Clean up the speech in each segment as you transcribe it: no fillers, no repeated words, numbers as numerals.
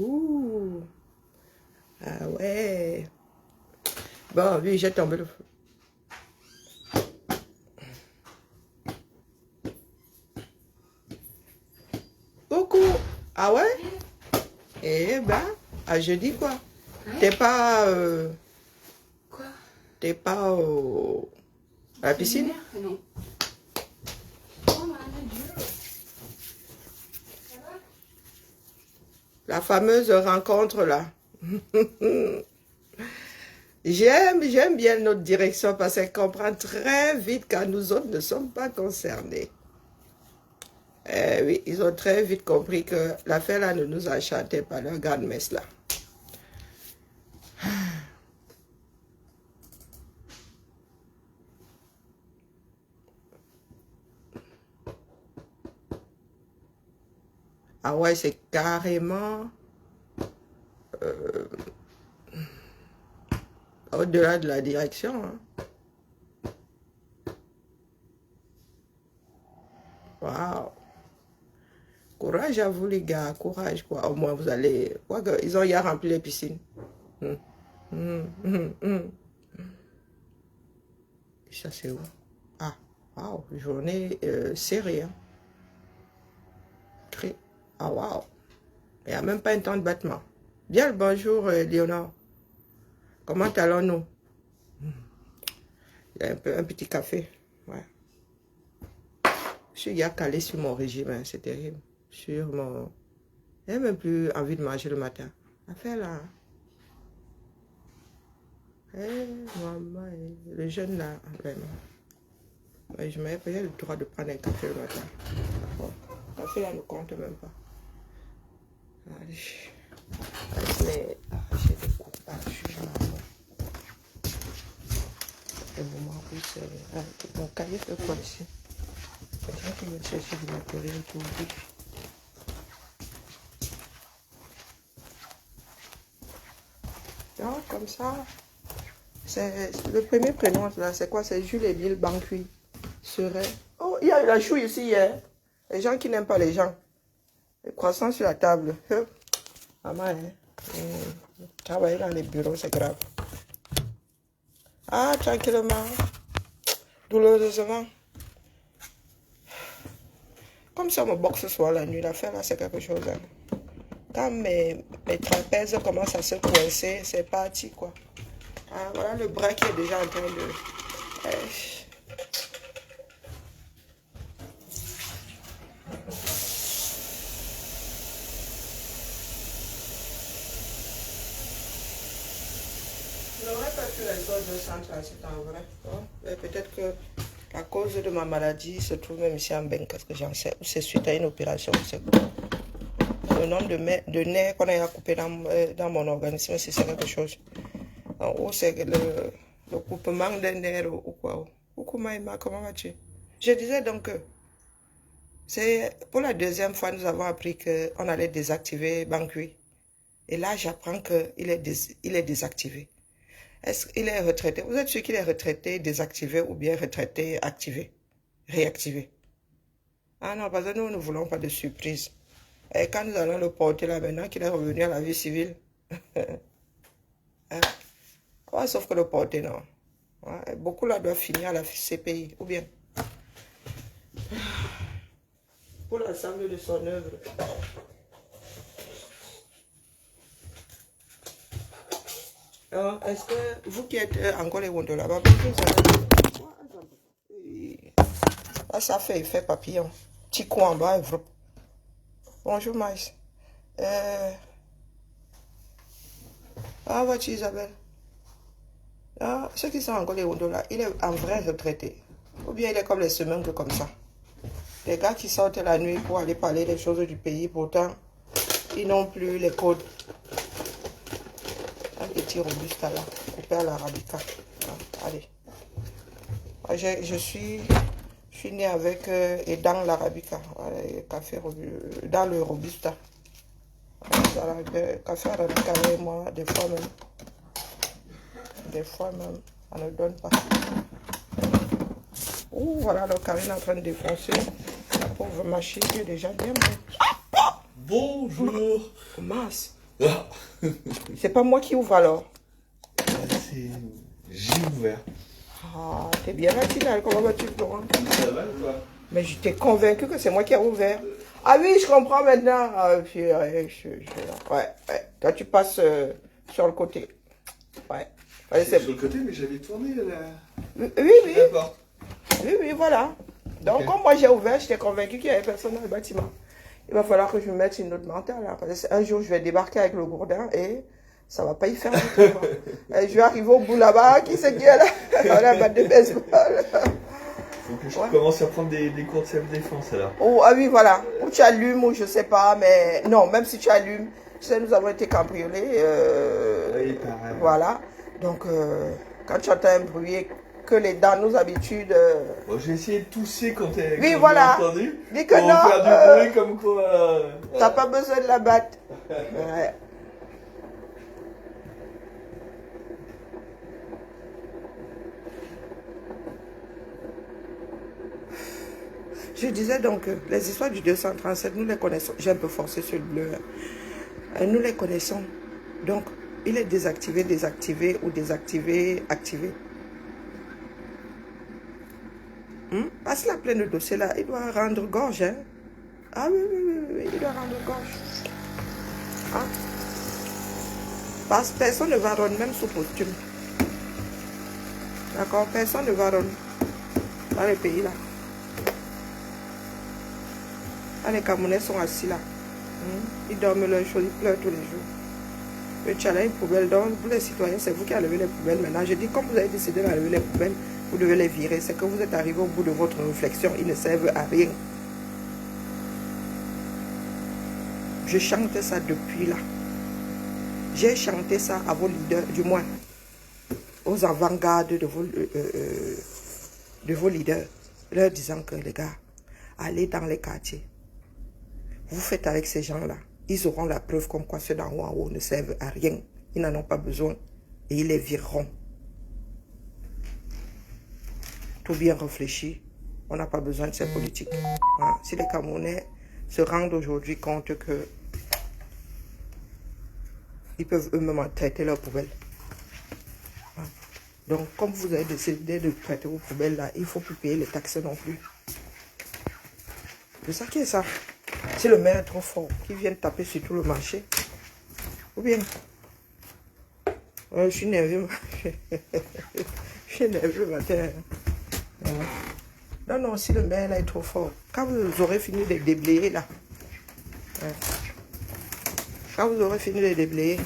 Ouh. Ah ouais. Bon, oui, j'ai tombé le feu. Coucou. Ah ouais? Eh ben, à jeudi quoi. T'es pas... Quoi? T'es pas à la piscine? Non. Oh, Dieu. Ça va? La fameuse rencontre là. J'aime bien notre direction parce qu'elle comprend très vite quand nous autres ne sommes pas concernés. Oui, ils ont très vite compris que l'affaire là ne nous enchantait pas, leur grande messe là. Ah ouais, c'est carrément au-delà de la direction. Hein. Waouh. Courage à vous les gars, courage quoi. Au moins vous allez... Ils ont hier rempli les piscines. Hum, hum. Ça c'est où? Ah, waouh, journée serrée. Hein. Ah waouh. Il n'y a même pas un temps de battement. Bien le bonjour Léonore. Comment allons-nous? Il y a un petit café. Ouais. Je suis hier calé sur mon régime, hein, c'est terrible. Sur mon... J'ai même plus envie de manger le matin. Affaire là. Maman, le jeune là, vraiment. Ouais, je m'avais payé le droit de prendre un café le matin. Le café là ne compte même pas. Allez. Mais j'ai des coupages. Le moment où c'est... mon cahier fait quoi ici? C'est vrai qu'il me cherche du matériel pour lui. Donc, comme ça, c'est le premier prénom là, c'est quoi? C'est Jules Émile Banqui. Serait. Oh, il y a eu la chouille ici hier. Les gens qui n'aiment pas les gens. Les croissants sur la table. Maman, hein? Travailler dans les bureaux, c'est grave. Ah, tranquillement. Douloureusement. Comme ça, me boxe ce soir la nuit, l'affaire là, c'est quelque chose. Hein. Quand mes trapèzes commencent à se coincer, c'est parti quoi. Ah, voilà le bras qui est déjà en train de... Je n'aurais pas pu les autres 237 en vrai. Hein? Peut-être que la cause de ma maladie se trouve même ici en Bengue, qu'est-ce que j'en sais. Ou c'est suite à une opération, c'est quoi. Le nombre de nerfs qu'on a coupé dans mon organisme, si c'est quelque chose. En haut, c'est le coupement des nerfs ou quoi. Coucou Maïma, comment vas-tu? Je disais donc que c'est pour la deuxième fois, nous avons appris qu'on allait désactiver Banqui. Et là, j'apprends qu'il est désactivé. Est-ce qu'il est retraité? Vous êtes sûr qu'il est retraité, désactivé ou bien retraité, activé, réactivé? Ah non, parce que nous ne voulons pas de surprise. Et quand nous allons le porter là maintenant qu'il est revenu à la vie civile, hein? Ouais, sauf que le porter, non. Ouais, beaucoup là doivent finir à la CPI, ou bien pour l'ensemble de son œuvre. Est-ce que vous qui êtes encore les Wondo là-bas, ça fait effet papillon. Petit coup en bas, bonjour Maïs. Ah, vas-tu Isabelle? Ah, ceux qui sont encore les Wondo là, il est en vrai retraité. Ou bien il est comme les semaines que comme ça. Les gars qui sortent la nuit pour aller parler des choses du pays, pourtant, ils n'ont plus les codes. Un petit robusta là, coupé à l'arabica. Allez. Je suis né avec et dans l'arabica, café dans le robusta. Le café arabica avec moi, des fois même, on ne donne pas. Ouh, voilà le Karine en train de défoncer. La pauvre machine qui est déjà bien morte. Bonjour. Mince. Ah. C'est pas moi qui ouvre alors. J'ai ouvert. Ah, t'es bien matinal, comment vas-tu, Florent? Ça va ou pas? Mais j'étais convaincu que c'est moi qui ai ouvert. Ah oui, je comprends maintenant. Ah, puis, ouais. Toi, tu passes sur le côté. Ouais. Ouais, C'est sur le côté, mais j'avais tourné la Oui. porte. Oui, voilà. Donc, Ok. comme moi j'ai ouvert, j'étais convaincu qu'il n'y avait personne dans le bâtiment. Il va falloir que je me mette une autre mentale. Là, parce que un jour, je vais débarquer avec le gourdin et ça va pas y faire du tout. Et je vais arriver au bout là-bas. Qui c'est qui est là? On a batte de baseball. Faut que je commence à prendre des cours de self-défense alors. Oh, ah oui, voilà. Ou tu allumes, ou je sais pas, mais non, même si tu allumes, tu sais, nous avons été cambriolés. Oui, pareil. Voilà. Donc, quand tu entends un bruit, que les dans nos habitudes. Bon, j'ai essayé de tousser quand t'es Oui, voilà. entendu. Dis que pour non. faire du bruit comme quoi. T'as pas besoin de la battre. Ouais. Je disais donc, les histoires du 237, nous les connaissons. J'ai un peu forcé sur le bleu. Nous les connaissons. Donc, il est désactivé, désactivé ou désactivé, activé. Parce qu'il a plein de dossiers là, il doit rendre gorge. Hein? Ah oui, il doit rendre gorge. Hein? Parce que personne ne va rendre, même sous costume. D'accord? Personne ne va rendre dans les pays là. Ah, les Camerounais sont assis là. Ils dorment leur chose, ils pleurent tous les jours. Le tu as une poubelle, donc vous les citoyens, c'est vous qui avez les poubelles maintenant. Je dis, comme vous avez décidé d'enlever les poubelles, vous devez les virer. C'est que vous êtes arrivé au bout de votre réflexion, ils ne servent à rien. Je chante ça depuis là. J'ai chanté ça à vos leaders, du moins aux avant-gardes de vos leaders, leur disant que les gars, allez dans les quartiers. Vous faites avec ces gens-là. Ils auront la preuve comme quoi ceux d'en haut en haut ne servent à rien. Ils n'en ont pas besoin. Et ils les vireront. Tout bien réfléchi. On n'a pas besoin de ces politiques. Hein? Si les Camerounais se rendent aujourd'hui compte que ils peuvent eux-mêmes traiter leurs poubelles. Hein? Donc, comme vous avez décidé de traiter vos poubelles là, il ne faut plus payer les taxes non plus. C'est ça qui est ça. Si le maire est trop fort, qu'il vienne taper sur tout le marché. Ou bien, je suis nerveux. Je suis nerveux le matin. Non, si le maire là est trop fort, quand vous aurez fini de déblayer là, quand vous aurez fini de déblayer,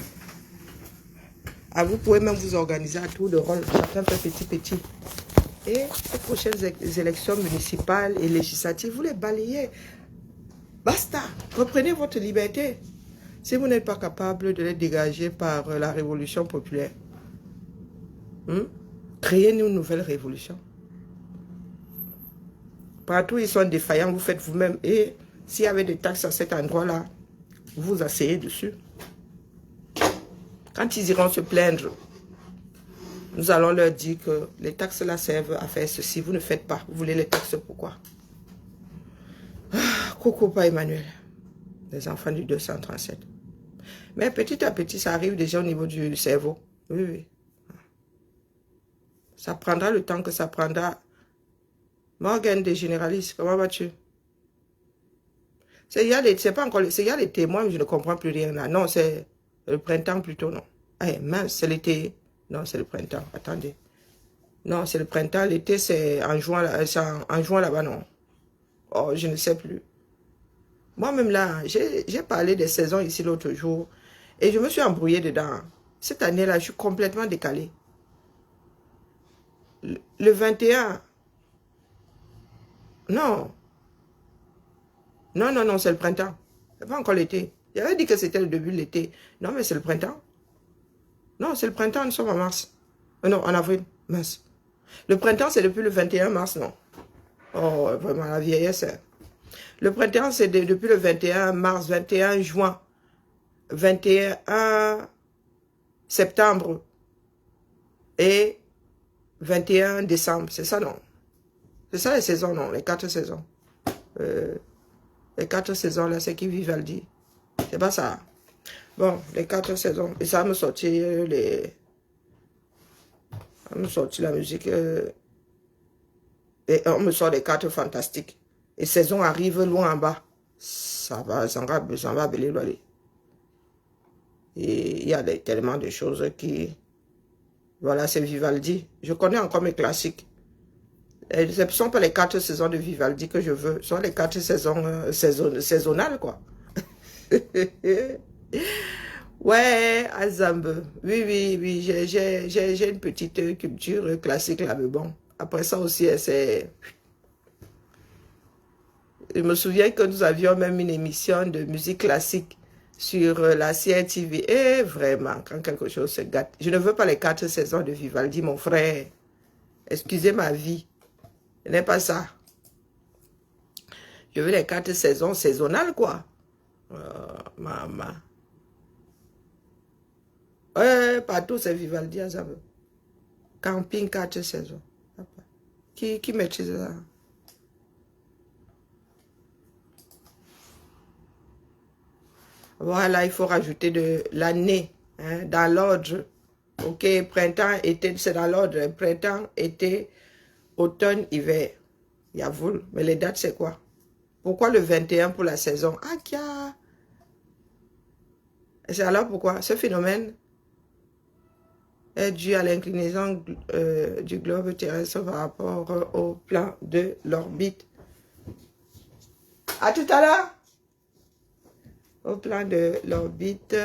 vous pouvez même vous organiser à tour de rôle, chacun fait petit. Et les prochaines élections municipales et législatives, vous les balayez. Basta, reprenez votre liberté. Si vous n'êtes pas capable de les dégager par la révolution populaire, créez une nouvelle révolution. Partout ils sont défaillants, vous faites vous-même. Et s'il y avait des taxes à cet endroit-là, vous vous asseyez dessus. Quand ils iront se plaindre, nous allons leur dire que les taxes là servent à faire ceci. Vous ne faites pas. Vous voulez les taxes pourquoi? Coucou, pas Emmanuel. Les enfants du 237. Mais petit à petit, ça arrive déjà au niveau du cerveau. Oui. Ça prendra le temps que ça prendra. Morgan des généralistes, comment vas-tu? Il y a les témoins, mais je ne comprends plus rien là. Non, c'est le printemps plutôt, non. Eh, mince, c'est l'été. Non, c'est le printemps. Attendez. Non, c'est le printemps. L'été, c'est en juin là-bas, non. Oh, je ne sais plus. Moi-même là, j'ai parlé des saisons ici l'autre jour et je me suis embrouillé dedans. Cette année-là, je suis complètement décalé. Le 21, non, c'est le printemps. C'est pas encore l'été. J'avais dit que c'était le début de l'été. Non, mais c'est le printemps. Non, c'est le printemps, nous sommes en mars. Non, en avril, mars. Le printemps, c'est depuis le 21 mars, non. Oh, vraiment, la vieillesse. Le printemps, c'est depuis le 21 mars, 21 juin, 21 septembre et 21 décembre. C'est ça, non? C'est ça les saisons, non? Les 4 saisons. Les 4 saisons, là, c'est qui Vivaldi. C'est pas ça. Bon, les 4 saisons. Et ça va me sortir les... Ça va me sortir la musique. Et on me sort les 4 fantastiques. Et saison arrive loin en bas. Ça va belé loyer. Et il y a tellement de choses qui... Voilà, c'est Vivaldi. Je connais encore mes classiques. Et ce ne sont pas les 4 saisons de Vivaldi que je veux. Ce sont les 4 saisons saisonnales, quoi. Ouais, Azambe. Oui, j'ai une petite culture classique là, mais bon. Après ça aussi, c'est... Je me souviens que nous avions même une émission de musique classique sur la CRTV. Et vraiment, quand quelque chose se gâte. Je ne veux pas les 4 saisons de Vivaldi, mon frère. Excusez ma vie. Ce n'est pas ça. Je veux les 4 saisons saisonnales, quoi. Maman. Ouais, partout, c'est Vivaldi, Azambe. Camping 4 saisons. Qui maîtrise ça? Voilà, il faut rajouter de l'année, hein, dans l'ordre. Ok, printemps, été, c'est dans l'ordre. Printemps, été, automne, hiver. Il y a vous. Mais les dates, c'est quoi? Pourquoi le 21 pour la saison? Ah, kia! C'est alors pourquoi? Ce phénomène est dû à l'inclinaison du globe terrestre par rapport au plan de l'orbite. À tout à l'heure! Au plan de l'orbite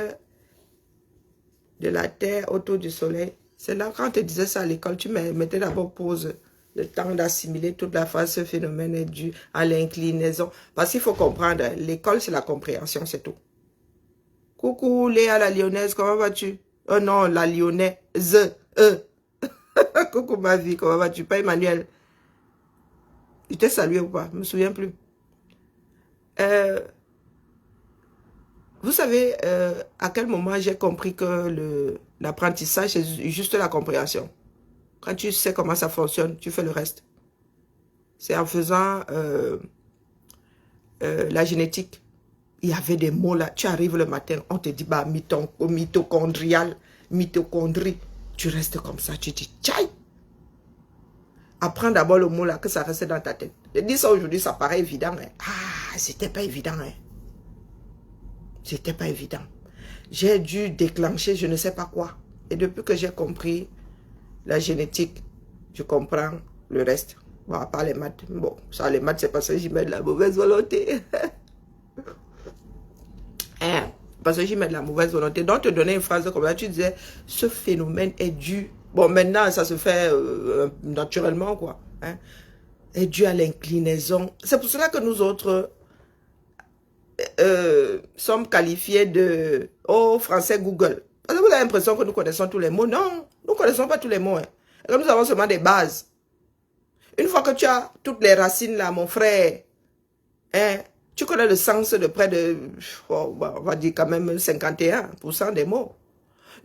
de la Terre autour du Soleil. C'est là, quand on te disait ça à l'école, tu mettais d'abord pause, le temps d'assimiler toute la phase. Ce phénomène est dû à l'inclinaison. Parce qu'il faut comprendre, l'école, c'est la compréhension, c'est tout. Coucou Léa la lyonnaise, comment vas-tu? Oh non, la lyonnaise, coucou ma vie, comment vas-tu? Pas Emmanuel. Je t'ai salué ou pas? Je ne me souviens plus. Vous savez à quel moment j'ai compris que l'apprentissage, c'est juste la compréhension. Quand tu sais comment ça fonctionne, tu fais le reste. C'est en faisant la génétique. Il y avait des mots là. Tu arrives le matin, on te dit bah, mitochondrial, mitochondrie. Tu restes comme ça, tu dis tchaï. Apprends d'abord le mot là, que ça reste dans ta tête. Je dis ça aujourd'hui, ça paraît évident. Hein. Ah, c'était pas évident. Hein. C'était pas évident. J'ai dû déclencher je ne sais pas quoi. Et depuis que j'ai compris la génétique, je comprends le reste. Bon, à part les maths. Bon, ça, les maths, c'est parce que j'y mets de la mauvaise volonté. Hein? Parce que j'y mets de la mauvaise volonté. Donc, te donner une phrase comme ça, tu disais, ce phénomène est dû... Bon, maintenant, ça se fait naturellement, quoi. Hein? Est dû à l'inclinaison. C'est pour cela que nous autres... sommes qualifiés de français Google. Parce que vous avez l'impression que nous connaissons tous les mots. Non, nous ne connaissons pas tous les mots. Hein. Nous avons seulement des bases. Une fois que tu as toutes les racines là, mon frère, hein, tu connais le sens de près de, on va dire quand même 51% des mots.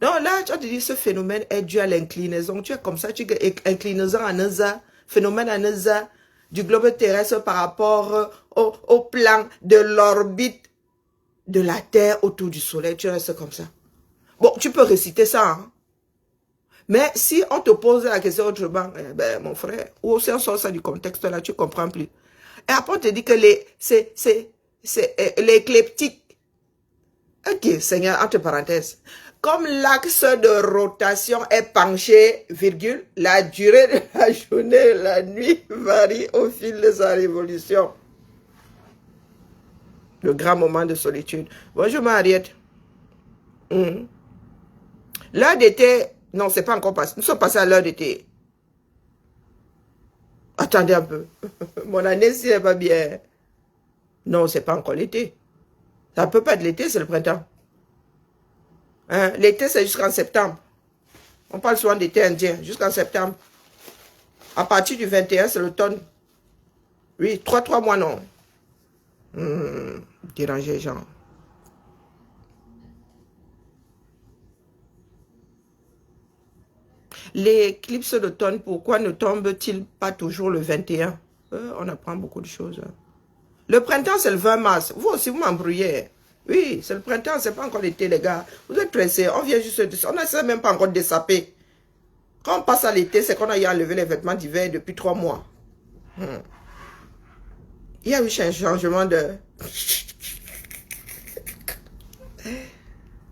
Donc là, tu as dit, ce phénomène est dû à l'inclinaison. Tu es comme ça, tu es inclinaison en un phénomène en un du globe terrestre par rapport au plan de l'orbite de la Terre autour du Soleil. Tu restes comme ça. Bon, tu peux réciter ça. Hein? Mais si on te pose la question autrement, ben, mon frère, ou si on sort ça du contexte là, tu ne comprends plus. Et après, on te dit que c'est l'écliptique. Ok, Seigneur, entre parenthèses. Comme l'axe de rotation est penché, virgule, la durée de la journée et la nuit varie au fil de sa révolution. Le grand moment de solitude. Bonjour, Mariette. L'heure d'été, non, c'est pas encore passé. Nous sommes passés à l'heure d'été. Attendez un peu. Mon année, si elle va bien. Non, c'est pas encore l'été. Ça peut pas être l'été, c'est le printemps. Hein? L'été, c'est jusqu'en septembre. On parle souvent d'été indien, jusqu'en septembre. À partir du 21, c'est l'automne. Oui, 3 mois, non. Déranger les gens. L'éclipse d'automne, pourquoi ne tombe-t-il pas toujours le 21? On apprend beaucoup de choses. Le printemps, c'est le 20 mars. Vous aussi, vous m'embrouillez. Oui, c'est le printemps, c'est pas encore l'été, les gars. Vous êtes pressés, on vient juste on n'a même pas encore de saper. Quand on passe à l'été, c'est qu'on a eu enlevé les vêtements d'hiver depuis 3 mois. Il y a eu un changement de...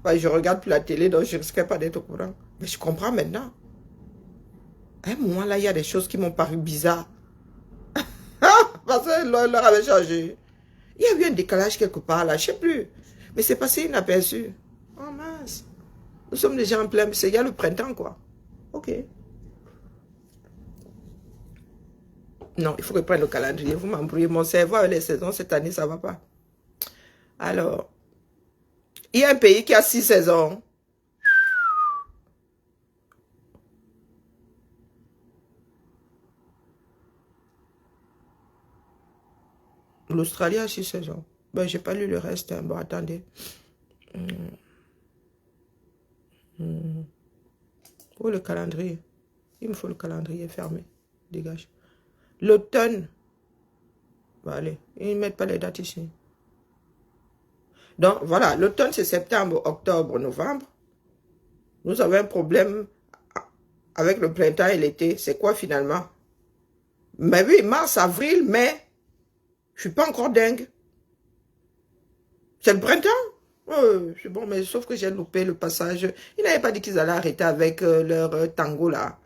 Ouais, je regarde plus la télé, donc je ne risquais pas d'être au courant. Mais je comprends maintenant. À un moment là, il y a des choses qui m'ont paru bizarres. Parce que l'heure avait changé. Il y a eu un décalage quelque part là, je ne sais plus. Mais c'est passé inaperçu. Oh mince. Nous sommes déjà en plein... Il y a le printemps quoi. Ok. Non, il faut que je prenne le calendrier. Vous m'embrouillez mon cerveau avec les saisons. Cette année, ça ne va pas. Alors, il y a un pays qui a 6 saisons. L'Australie a 6 saisons. Ben, je n'ai pas lu le reste. Hein. Bon, attendez. Où le calendrier? Il me faut le calendrier fermé. Dégage. L'automne. Bon, allez. Ils ne mettent pas les dates ici. Donc, voilà. L'automne, c'est septembre, octobre, novembre. Nous avons un problème avec le printemps et l'été. C'est quoi finalement? Mais oui, mars, avril, mai. Je suis pas encore dingue. C'est le printemps? C'est bon, mais sauf que j'ai loupé le passage. Ils n'avaient pas dit qu'ils allaient arrêter avec leur tango là.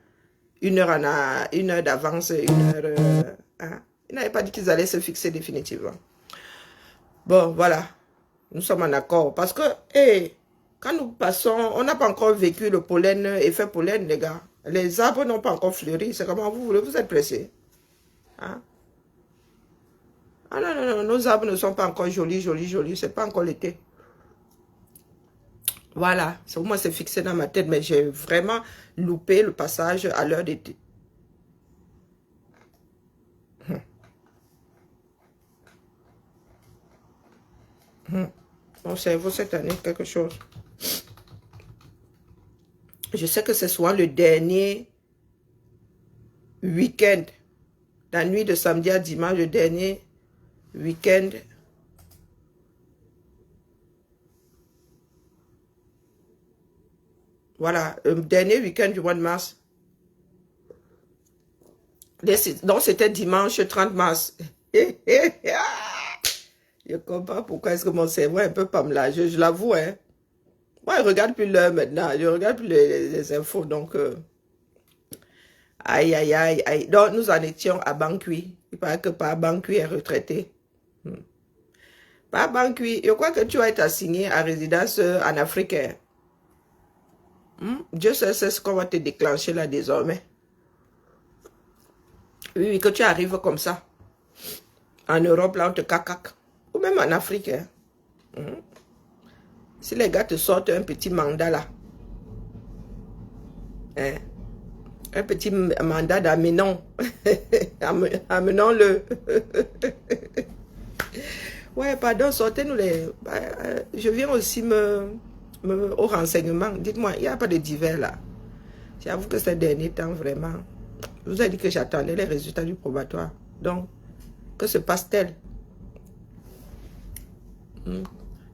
Une heure d'avance, une heure... hein. Ils n'avaient pas dit qu'ils allaient se fixer définitivement. Bon, voilà. Nous sommes en accord. Parce que, quand nous passons, on n'a pas encore vécu le pollen, effet pollen, les gars. Les arbres n'ont pas encore fleuri. C'est comment vous voulez, vous êtes pressés. Hein? Ah non, non, non, nos arbres ne sont pas encore jolis, jolis, jolis. C'est pas encore l'été. Voilà. Moi, c'est fixé dans ma tête, mais j'ai vraiment loupé le passage à l'heure d'été. Mon cerveau, cette année, quelque chose. Je sais que c'est souvent le dernier week-end. La nuit de samedi à dimanche, le dernier week-end. Voilà, le dernier week-end du mois de mars. Donc, c'était dimanche 30 mars. Je comprends pourquoi est-ce que mon cerveau est un peu pas là. Je l'avoue, hein. Moi, je ne regarde plus l'heure maintenant. Je ne regarde plus les infos. Donc, aïe, aïe, aïe, aïe. Donc, nous en étions à Bangui. Il paraît que Pa Bangui est retraité. Pa Bangui, je crois que tu vas être assigné à résidence en Afrique. Dieu sait ce qu'on va te déclencher là désormais. Oui, oui, que tu arrives comme ça. En Europe, là, on te cacaque. Ou même en Afrique. Si les gars te sortent un petit mandat là. Un petit mandat d'amenons. Amenons-le. Ouais, pardon, sortez-nous les... je viens aussi au renseignement. Dites-moi, il n'y a pas de divers là. J'avoue que ces derniers temps, vraiment... Je vous ai dit que j'attendais les résultats du probatoire. Donc, que se passe-t-il?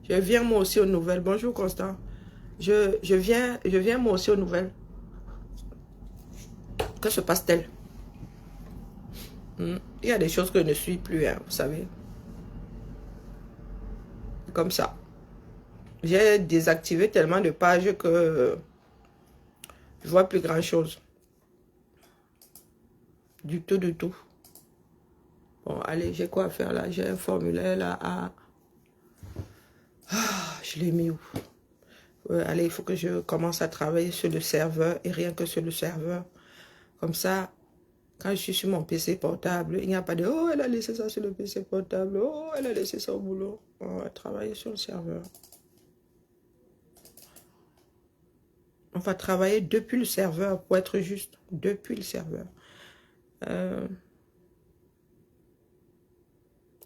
Je viens moi aussi aux nouvelles. Bonjour Constant. Je viens moi aussi aux nouvelles. Que se passe-t-il? Il y a des choses que je ne suis plus, hein, vous savez. Comme ça. J'ai désactivé tellement de pages que je vois plus grand-chose. Du tout, du tout. Bon, allez, j'ai quoi à faire là? J'ai un formulaire là à... je l'ai mis où? Allez, il faut que je commence à travailler sur le serveur et rien que sur le serveur. Comme ça, quand je suis sur mon PC portable, il n'y a pas de « Oh, elle a laissé ça sur le PC portable. Oh, elle a laissé ça au boulot. » On va travailler sur le serveur. On va travailler depuis le serveur, pour être juste. Depuis le serveur.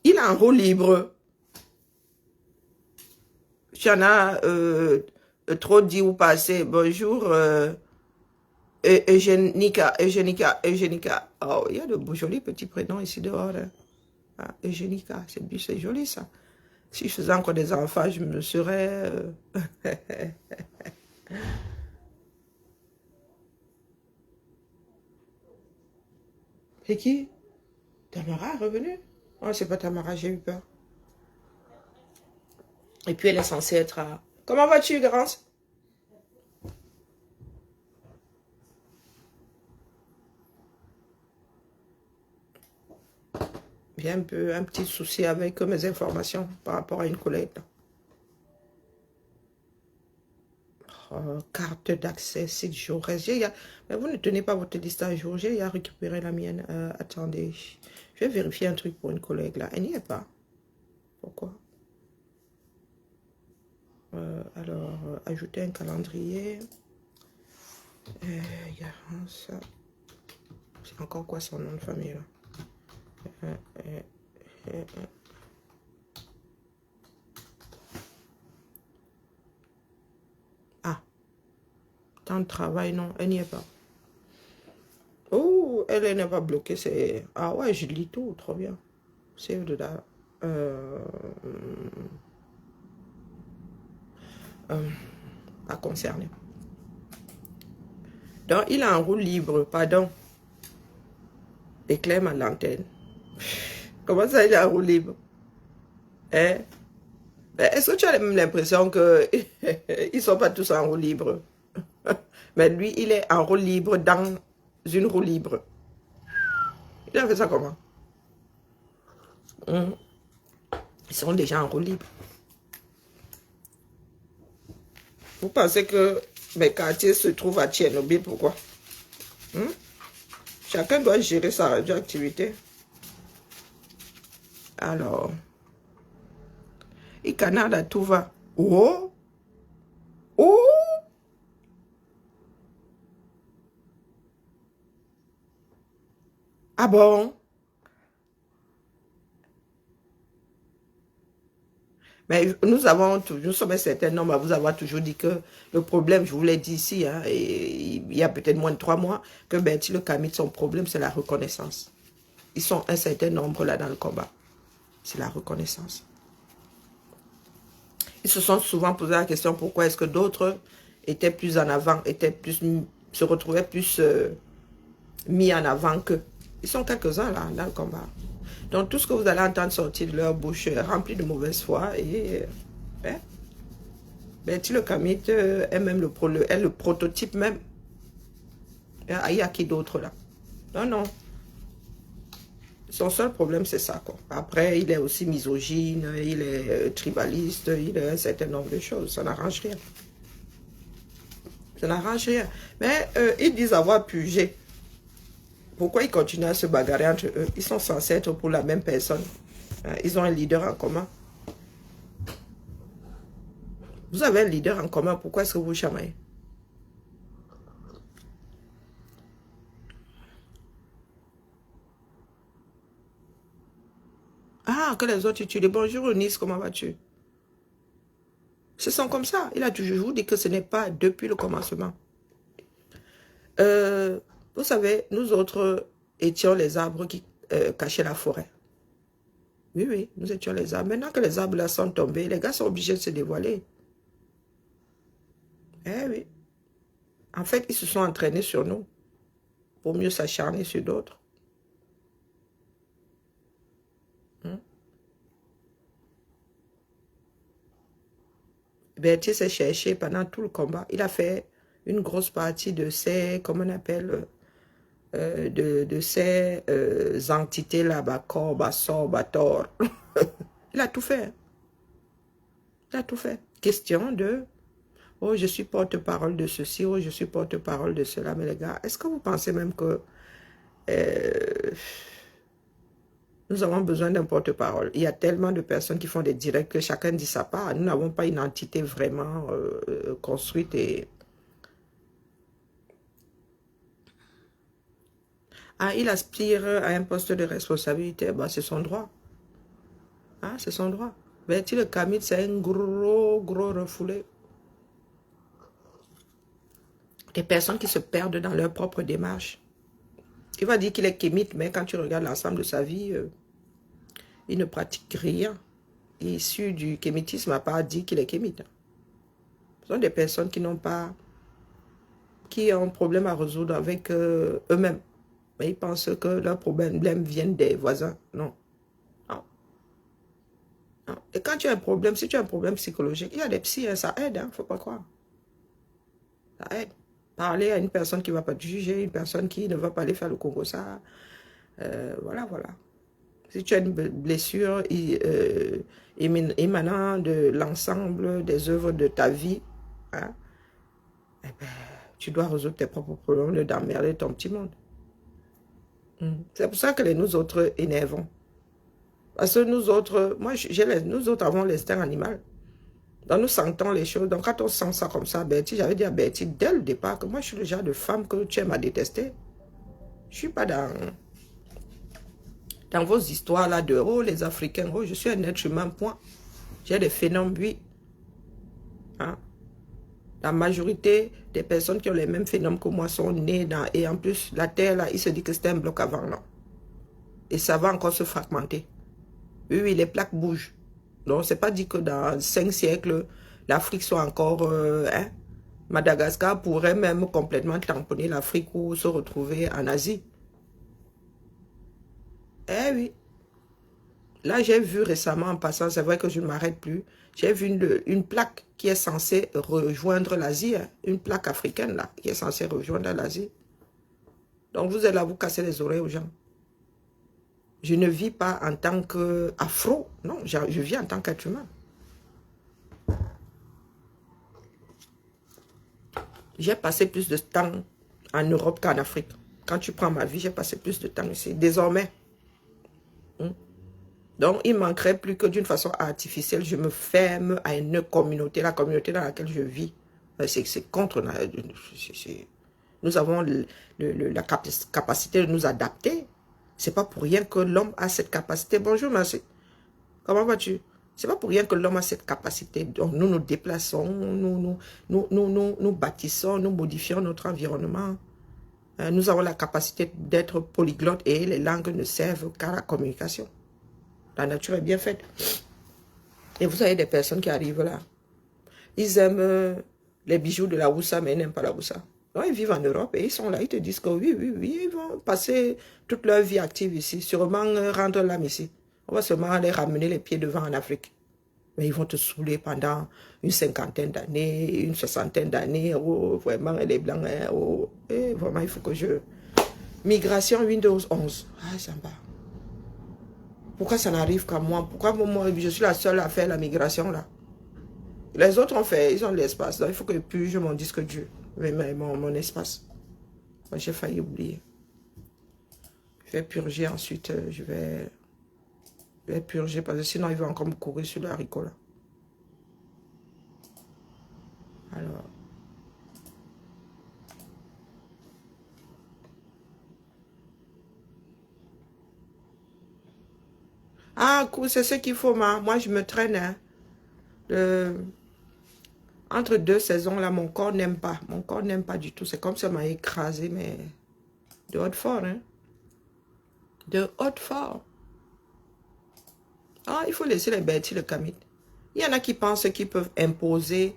Il a un rôle libre. Tu en as trop dit ou pas assez. Bonjour, Eugénica. Oh, il y a de beaux jolis petits prénoms ici dehors. Hein. Ah, Eugénica, c'est joli ça. Si je faisais encore des enfants, je me serais... C'est qui? Tamara est revenue? Oh, c'est pas Tamara, j'ai eu peur. Et puis elle est censée être à... Comment vas-tu, Garance? J'ai un petit souci avec mes informations par rapport à une collègue. Oh, carte d'accès, 6 jours. Mais vous ne tenez pas votre liste à jour. J'ai récupéré la mienne. Attendez, je vais vérifier un truc pour une collègue là. Elle n'y est pas. Pourquoi? Alors, ajouter un calendrier. Garance. C'est encore quoi son nom de famille là? Ah, temps de travail, non, elle n'y est pas. Oh, elle n'est pas bloquée, c'est... Ah ouais, je lis tout, trop bien. C'est dedans. Pas concerné. Donc, il a un roue libre, pardon. Éclaire ma lanterne. Comment ça, il a un roue libre? Hein? Est-ce que tu as même l'impression qu'ils ne sont pas tous en roue libre? Mais lui, il est en roue libre dans une roue libre. Il a fait ça comment? Ils sont déjà en roue libre. Vous pensez que mes quartiers se trouvent à Tchernobyl, pourquoi? Chacun doit gérer sa radioactivité. Alors, il Canada, tout va. Oh! Oh! Ah bon? Mais nous sommes un certain nombre à vous avoir toujours dit que le problème, je vous l'ai dit ici, hein, et il y a peut-être moins de 3 mois, que Bertie le Camille, son problème, c'est la reconnaissance. Ils sont un certain nombre là dans le combat. C'est la reconnaissance. Ils se sont souvent posé la question pourquoi est-ce que d'autres étaient plus en avant, se retrouvaient plus mis en avant qu'eux. Ils sont quelques-uns là dans le combat. Donc tout ce que vous allez entendre sortir de leur bouche est rempli de mauvaise foi et Bertie le Camille est même le prototype même. Il y a qui d'autre là? Non, non. Son seul problème, c'est ça, quoi. Après, il est aussi misogyne, il est tribaliste, il est un certain nombre de choses. Ça n'arrange rien. Ça n'arrange rien. Mais ils disent avoir purgé. Pourquoi ils continuent à se bagarrer entre eux? Ils sont censés être pour la même personne. Ils ont un leader en commun. Vous avez un leader en commun, pourquoi est-ce que vous chamaillez? Ah, que les autres tu dis bonjour Nice, comment vas-tu? Ce sont comme ça. Il a toujours dit que ce n'est pas depuis le commencement. Vous savez, nous autres étions les arbres qui cachaient la forêt. Oui, oui, nous étions les arbres. Maintenant que les arbres là sont tombés, les gars sont obligés de se dévoiler. Eh oui. En fait, ils se sont entraînés sur nous pour mieux s'acharner sur d'autres. Berthier s'est cherché pendant tout le combat. Il a fait une grosse partie de ces, comment on appelle, de ces entités là-bas, corps, bassor, bator. Il a tout fait. Il a tout fait. Question de, oh, je suis porte-parole de ceci, oh, je suis porte-parole de cela. Mais les gars, est-ce que vous pensez même que nous avons besoin d'un porte-parole? Il y a tellement de personnes qui font des directs que chacun dit sa part. Nous n'avons pas une entité vraiment construite et... Ah, il aspire à un poste de responsabilité. Bah, c'est son droit. Ah, c'est son droit. Bertie le Camille, c'est un gros refoulé. Des personnes qui se perdent dans leur propre démarche. Il va dire qu'il est kémite, mais quand tu regardes l'ensemble de sa vie, il ne pratique rien. issu du kémitisme n'a pas dit qu'il est kémite. Ce sont des personnes qui n'ont pas, qui ont un problème à résoudre avec eux-mêmes. Mais ils pensent que leurs problèmes viennent des voisins. Non. Non. Non. Et quand tu as un problème, si tu as un problème psychologique, il y a des psys, hein, ça aide, il ne faut pas croire. Ça aide. Parler à une personne qui ne va pas te juger, une personne qui ne va pas aller faire le Congo, ça. Voilà, voilà. Si tu as une blessure émanant de l'ensemble des œuvres de ta vie, hein, eh ben, tu dois résoudre tes propres problèmes d'emmerder ton petit monde. C'est pour ça que nous autres énervons. Parce que nous autres, nous autres avons l'instinct animal. Donc nous sentons les choses. Donc quand on sent ça comme ça, Bertie, j'avais dit à Bertie dès le départ que moi je suis le genre de femme que tu aimes à détester. Je ne suis pas dans vos histoires là de oh les Africains, oh je suis un être humain, point. J'ai des phénomènes, oui. Hein? La majorité des personnes qui ont les mêmes phénomènes que moi sont nées dans... Et en plus, la Terre là, il se dit que c'était un bloc avant, non. Et ça va encore se fragmenter. Oui, oui, les plaques bougent. Donc, c'est pas dit que dans 5 siècles, l'Afrique soit encore... hein? Madagascar pourrait même complètement tamponner l'Afrique ou se retrouver en Asie. Eh oui. Là, j'ai vu récemment en passant, c'est vrai que je ne m'arrête plus, j'ai vu une plaque qui est censée rejoindre l'Asie, hein, une plaque africaine là, qui est censée rejoindre l'Asie. Donc vous êtes là, vous cassez les oreilles aux gens. Je ne vis pas en tant qu'afro, non, je vis en tant qu'être humain. J'ai passé plus de temps en Europe qu'en Afrique. Quand tu prends ma vie, j'ai passé plus de temps ici. Désormais, donc, il ne manquerait plus que d'une façon artificielle, je me ferme à une communauté, la communauté dans laquelle je vis. C'est contre... Nous avons la capacité de nous adapter. Ce n'est pas pour rien que l'homme a cette capacité. Bonjour, merci. Comment vas-tu? Ce n'est pas pour rien que l'homme a cette capacité. Donc, nous nous déplaçons, nous bâtissons, nous modifions notre environnement. Nous avons la capacité d'être polyglottes et les langues ne servent qu'à la communication. La nature est bien faite. Et vous avez des personnes qui arrivent là. Ils aiment les bijoux de la Oussa, mais ils n'aiment pas la Oussa. Donc, ils vivent en Europe et ils sont là. Ils te disent que oui, oui, oui, ils vont passer toute leur vie active ici. Sûrement rendre l'âme ici. On va seulement les ramener les pieds devant en Afrique. Mais ils vont te saouler pendant une 50aine d'années, une 60aine d'années. Oh, vraiment, les Blancs, oh, et vraiment, il faut que je... Migration Windows 11. Ah, ça va. Pourquoi ça n'arrive qu'à moi? Pourquoi moi, je suis la seule à faire la migration là? Les autres ont fait, ils ont de l'espace. Donc il faut que je purge mon disque dur, mon espace. Moi j'ai failli oublier. Je vais purger ensuite, je vais purger parce que sinon il va encore me courir sur le haricot là. Alors. Ah, c'est ce qu'il faut, moi je me traîne. Hein. Entre deux saisons, là, mon corps n'aime pas. Mon corps n'aime pas du tout. C'est comme si ça m'a écrasé, mais de haute fort. Hein. De haute fort. Ah, il faut laisser les bêtises, le camite. Il y en a qui pensent qu'ils peuvent imposer.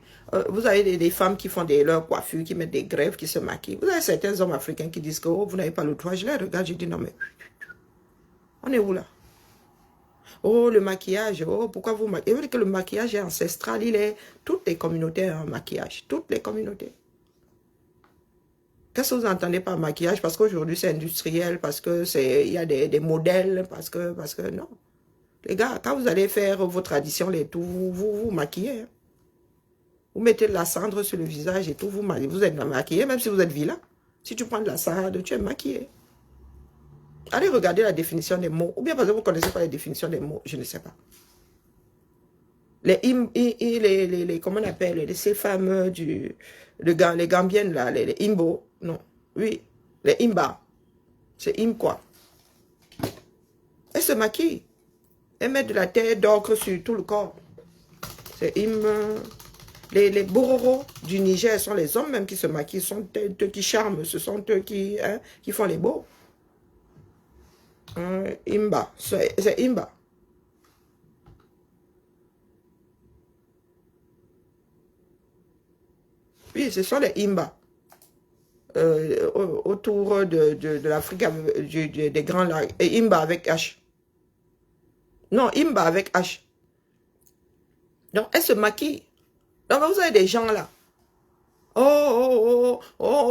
Vous avez des femmes qui font leurs coiffures, qui mettent des greffes, qui se maquillent. Vous avez certains hommes africains qui disent que oh, vous n'avez pas le droit. Je les regarde, je dis non, mais on est où là? Oh, le maquillage. Oh, pourquoi vous maquillez? Vous voyez que le maquillage est ancestral. Il est... Toutes les communautés ont un maquillage. Toutes les communautés. Qu'est-ce que vous entendez par maquillage? Parce qu'aujourd'hui, c'est industriel. Parce que il y a des modèles. Parce que non. Les gars, quand vous allez faire vos traditions, les tout, vous maquillez. Hein. Vous mettez de la cendre sur le visage et tout. Vous êtes maquillé, même si vous êtes vilain. Si tu prends de la cendre, tu es maquillé. Allez regarder la définition des mots. Ou bien parce que vous ne connaissez pas la définition des mots. Je ne sais pas. Comment on appelle ces femmes les Gambiennes là, les Imbo. Non. Oui. Les Imba. C'est Im quoi. Elles se maquillent. Elles mettent de la terre d'ocre sur tout le corps. C'est Im. Les Bororo du Niger sont les hommes même qui se maquillent. Ce sont eux qui charment. Ce sont eux qui font les beaux. Imba, c'est Imba. Oui, ce sont les Imba. Autour de l'Afrique, des grands lacs. Et Imba avec H. Non, Imba avec H. Donc, elle se maquille. Donc, vous avez des gens là. Oh,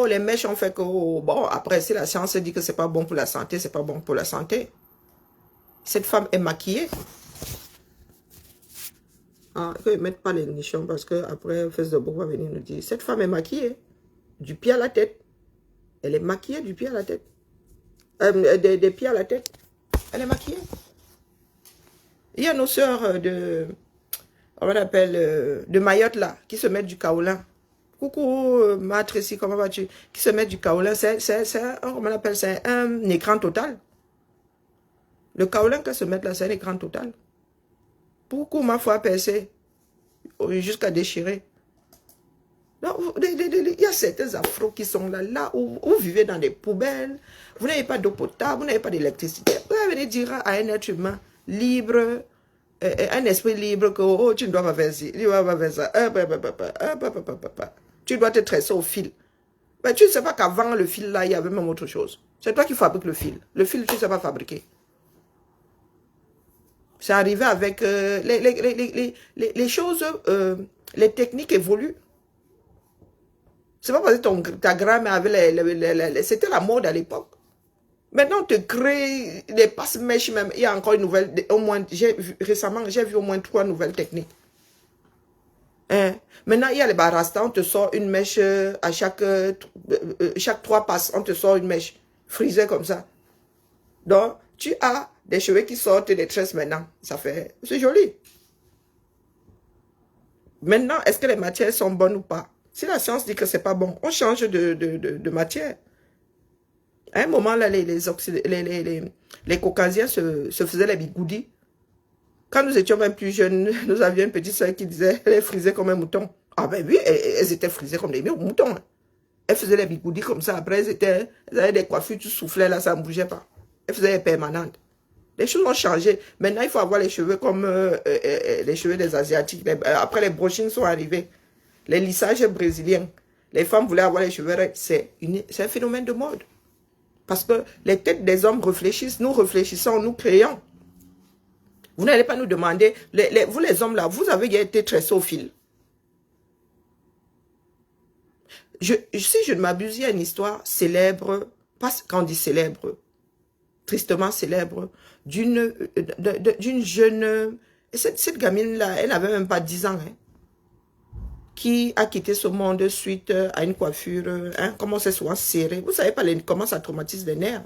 les mèches ont fait que... Oh, bon, après, si la science dit que c'est pas bon pour la santé, c'est pas bon pour la santé. Cette femme est maquillée. Ah, qu'ils ne mettent pas les nichons parce que après, Facebook va venir nous dire, cette femme est maquillée. Du pied à la tête. Elle est maquillée du pied à la tête. Des pieds à la tête. Elle est maquillée. Il y a nos sœurs on appelle, de Mayotte là, qui se mettent du kaolin. Coucou, ma Tracy, comment vas-tu? Qui se mettent du kaolin, comment on appelle, c'est un écran total. Le kaolin qu'elles se mettent là, c'est un écran total. Coucou, ma foi percée, jusqu'à déchirer. Il y a certains afros qui sont là où vous vivez dans des poubelles, vous n'avez pas d'eau potable, vous n'avez pas d'électricité. Vous allez venir dire à un être humain libre, un esprit libre que oh, tu ne dois pas faire ci, tu ne dois pas faire ça. Tu dois te tresser au fil. Mais tu ne sais pas qu'avant le fil là, il y avait même autre chose. C'est toi qui fabriques le fil. Le fil, tu ne sais pas fabriquer. C'est arrivé avec les choses, les techniques évoluent. C'est pas parce que ta grand-mère avait c'était la mode à l'époque. Maintenant, on te crée des passe-mèches même. Il y a encore une nouvelle, récemment, j'ai vu au moins 3 nouvelles techniques. Hein? Maintenant, il y a les barrastas, on te sort une mèche à chaque 3 passes, on te sort une mèche frisée comme ça. Donc, tu as des cheveux qui sortent des tresses maintenant. C'est joli. Maintenant, est-ce que les matières sont bonnes ou pas? Si la science dit que c'est pas bon, on change de matière. À un moment, là, les Caucasiens se faisaient les bigoudis. Quand nous étions même plus jeunes, nous avions une petite soeur qui disait, elle est frisée comme un mouton. Ah ben oui, elles étaient frisées comme des moutons. Elles faisaient les bigoudis comme ça. Après, elles avaient des coiffures, tu soufflais là, ça ne bougeait pas. Elles faisaient les permanentes. Les choses ont changé. Maintenant, il faut avoir les cheveux comme les cheveux des Asiatiques. Après, les brochines sont arrivées. Les lissages brésiliens. Les femmes voulaient avoir les cheveux raides. C'est un phénomène de mode. Parce que les têtes des hommes réfléchissent. Nous réfléchissons, nous créons. Vous n'allez pas nous demander... vous les hommes là, vous avez été tressés au fil. Si je ne m'abuse, il y a une histoire célèbre, pas quand on dit célèbre, tristement célèbre, d'une jeune... Cette gamine-là, elle n'avait même pas 10 ans, hein, qui a quitté ce monde suite à une coiffure, hein, comment c'est souvent serré. Vous savez pas comment ça traumatise les nerfs.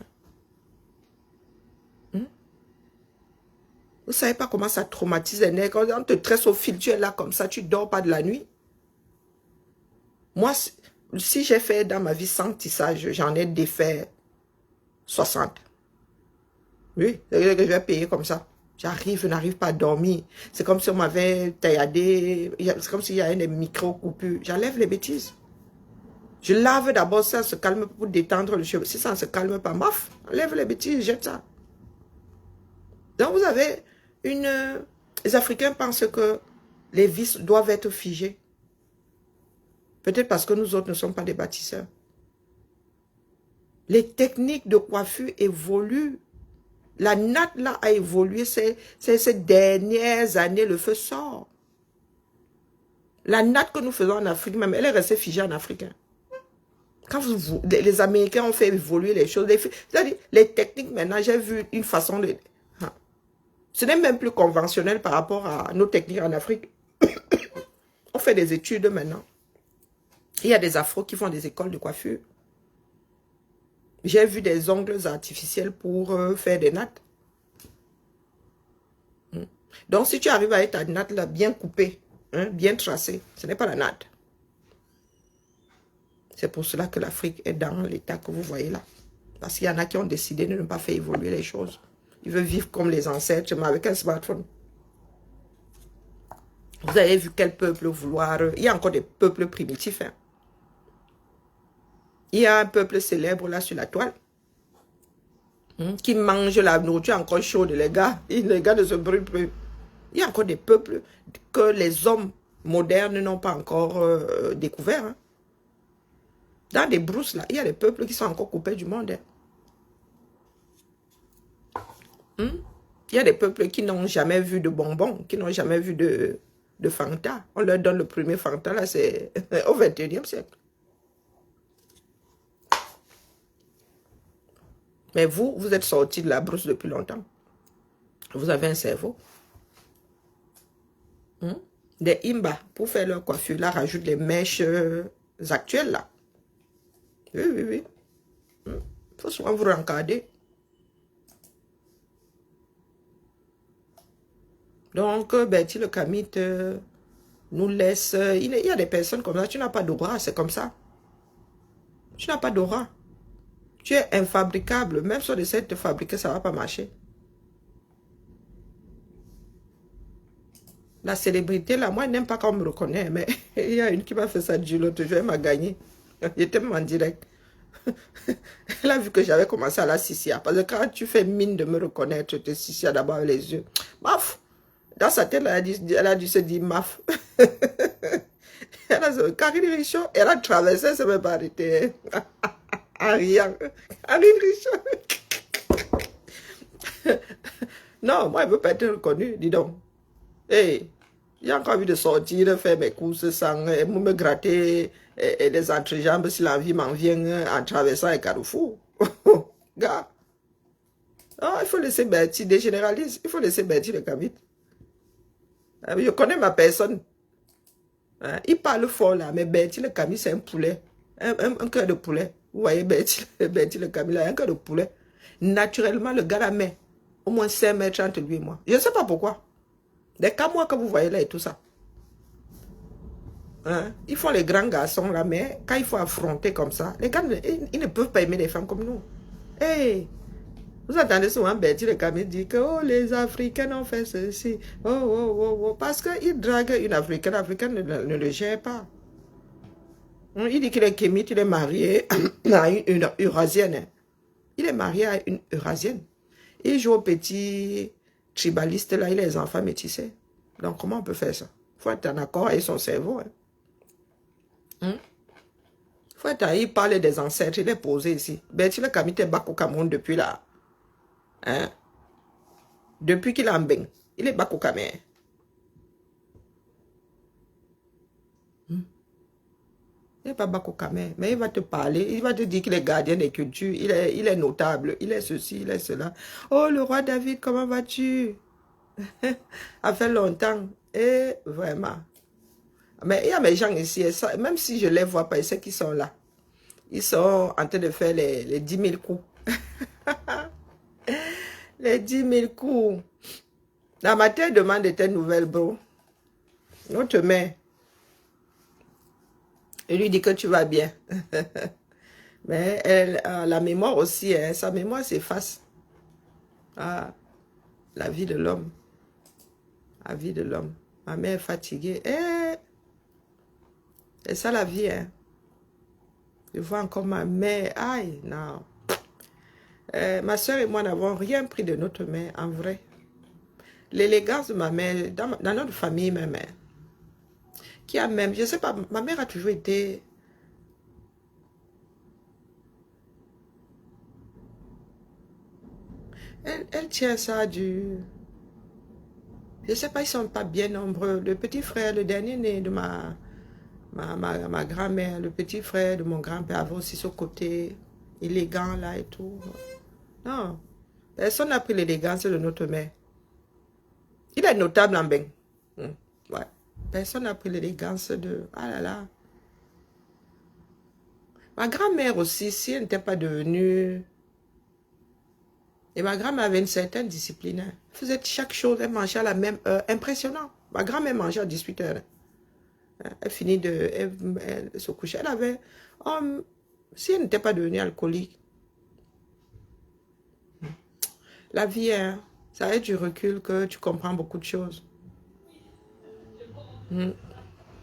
Vous savez pas comment ça traumatise les nerfs. Quand on te tresse au fil, tu es là comme ça, tu dors pas de la nuit. Moi, si j'ai fait dans ma vie 100 tissages, j'en ai défait 60. Oui, c'est que je vais payer comme ça. Je n'arrive pas à dormir. C'est comme si on m'avait tailladé. C'est comme s'il y avait des micro-coupures. J'enlève les bêtises. Je lave d'abord ça, se calme pour détendre le cheveu. Si ça ne se calme pas, maf, enlève les bêtises, jette ça. Donc vous avez les Africains pensent que les vis doivent être figées. Peut-être parce que nous autres ne sommes pas des bâtisseurs. Les techniques de coiffure évoluent. La natte là a évolué ces dernières années, le feu sort. La natte que nous faisons en Afrique même, elle est restée figée en Afrique. Quand les Américains ont fait évoluer les choses, les techniques maintenant, j'ai vu une façon de... Ce n'est même plus conventionnel par rapport à nos techniques en Afrique. On fait des études maintenant. Il y a des afros qui font des écoles de coiffure. J'ai vu des ongles artificiels pour faire des nattes. Donc, si tu arrives à être ta natte là, bien coupée, hein, bien tracée, ce n'est pas la natte. C'est pour cela que l'Afrique est dans l'état que vous voyez là. Parce qu'il y en a qui ont décidé de ne pas faire évoluer les choses. Ils veulent vivre comme les ancêtres, mais avec un smartphone. Vous avez vu quel peuple vouloir... Il y a encore des peuples primitifs. Hein. Il y a un peuple célèbre là sur la toile. Qui mange la nourriture encore chaude, les gars. Les gars ne se brûlent plus. Il y a encore des peuples que les hommes modernes n'ont pas encore découverts. Hein. Dans des brousses, là, il y a des peuples qui sont encore coupés du monde. Il y a des peuples qui n'ont jamais vu de bonbons, qui n'ont jamais vu de Fanta. On leur donne le premier Fanta, là, c'est au 21e siècle. Mais vous, vous êtes sortis de la brousse depuis longtemps. Vous avez un cerveau. Des imbas, pour faire leur coiffure, là, rajoutent les mèches actuelles, là. Oui, oui, oui. Il faut souvent vous rencarder. Donc, Betty le Kamit nous laisse... il y a des personnes comme ça, tu n'as pas d'aura, c'est comme ça. Tu n'as pas d'aura. Tu es infabricable. Même si on essaie de te fabriquer, ça ne va pas marcher. La célébrité, là, moi, je n'aime pas quand on me reconnaît, mais il y a une qui m'a fait ça du l'autre jour, elle m'a gagné. J'étais même en direct. Elle a vu que j'avais commencé à la sissia. Parce que quand tu fais mine de me reconnaître, tu te sissia d'abord avec les yeux. Maf! Dans sa tête, elle a dû se dire maf. Karine Richaud, elle a traversé, elle ne s'est même pas arrêtée. Rien. Karine Richaud. Non, moi, je ne veux pas être reconnue, dis donc. Hey, j'ai encore envie de sortir, de faire mes courses sans me gratter les entrejambes si l'envie m'en vient en traversant un carrefour. Gars. Oh, il faut laisser Betty, des généralistes. Il faut laisser Betty le Kamit. Je connais ma personne. Il parle fort là, mais Betty le Kamit, c'est un poulet. Un cœur de poulet. Vous voyez Betty le Kamit, là, un cœur de poulet. Naturellement, le gars la met au moins 5 mètres entre lui et moi. Je ne sais pas pourquoi. Des camois que vous voyez là et tout ça. Ils font les grands garçons là, mais quand il faut affronter comme ça, les gars, ils ne peuvent pas aimer les femmes comme nous. Hey, vous entendez souvent Betty le Kamit dire que oh, les Africains ont fait ceci. Oh. Parce qu'il drague une Africaine, l'Africaine ne le gère pas. Il dit qu'il est kémite, il est marié à une Eurasienne. Il est marié à une Eurasienne. Il joue au petit tribaliste là, il a les enfants métissés. Donc comment on peut faire ça? Il faut être en accord avec son cerveau. Il faut être il parle des ancêtres, il est posé ici. Betty le Kamit est bac au Cameroun depuis là. Depuis qu'il est en bain, il est bac au Cameroun. Il n'est pas bac au Cameroun, mais il va te parler, il va te dire qu'il est gardien des cultures, il est notable, il est ceci, il est cela. Oh, le roi David, comment vas-tu? Ça fait longtemps. Et vraiment. Mais il y a mes gens ici, et ça, même si je ne les vois pas, ils savent qu'ils sont là. Ils sont en train de faire les 10 000 coups. Les 10 000 coups. La matin demande de tes nouvelles, bro. Notre mère. Il lui dit que tu vas bien. Mais elle, la mémoire aussi, hein, sa mémoire s'efface. Ah, la vie de l'homme. La vie de l'homme. Ma mère est fatiguée. C'est ça la vie, hein. Je vois encore ma mère. Aïe, non. Ma soeur et moi n'avons rien pris de notre mère, en vrai. L'élégance de ma mère, dans notre famille même, hein, qui a même, je ne sais pas, ma mère a toujours été... Elle tient ça du... Je ne sais pas, ils ne sont pas bien nombreux. Le petit frère, le dernier né de ma grand-mère, le petit frère de mon grand-père avait aussi ce côté élégant là et tout. Non, personne n'a pris l'élégance de notre mère. Il est notable en bain. Ouais. Personne n'a pris l'élégance de... Ah là là. Ma grand-mère aussi, si elle n'était pas devenue... Et ma grand-mère avait une certaine discipline. Elle faisait chaque chose, elle mangeait à la même heure. Impressionnant. Ma grand-mère mangeait à 18 h. Elle finit de... Elle se couchait. Elle avait... si elle n'était pas devenue alcoolique. La vie, hein, ça a du recul que tu comprends beaucoup de choses.